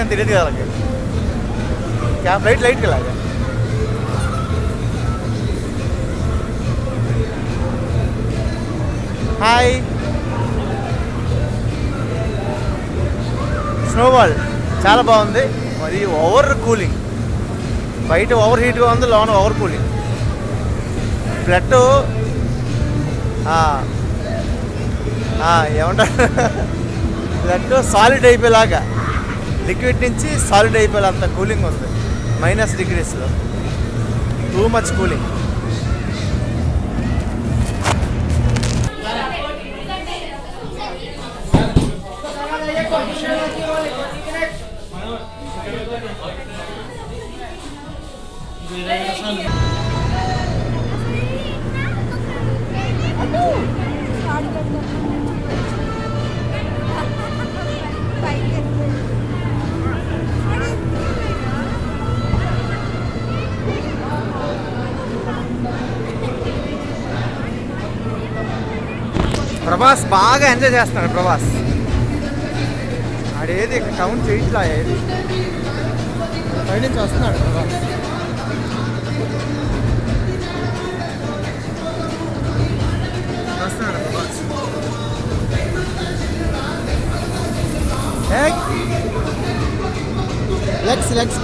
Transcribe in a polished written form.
అని తెలియదు కదా వాళ్ళకి. క్యాప్ లైట్కి లాగా. హాయ్. స్నోబాల్ చాలా బాగుంది. మరి ఓవర్ కూలింగ్, బయట ఓవర్ హీట్గా ఉంది, లోన ఓవర్ కూలింగ్. బ్లడ్ ఏమంటారు, బ్లడ్ సాలిడ్ అయిపోయేలాగా, లిక్విడ్ నుంచి సాలిడ్ అయిపోయేలా అంత కూలింగ్ ఉంది. -డిగ్రీస్లో టూ మచ్ కూలింగ్. ప్రభాస్ బాగా ఎంజాయ్ చేస్తున్నాడు. ప్రభాస్ ఆడేది ఇక్కడ కౌంట్ చేయట్లా, ఏది బయట నుంచి వస్తున్నాడు ప్రభాస్. వస్తున్నాడు ప్రభాస్. లెగ్స్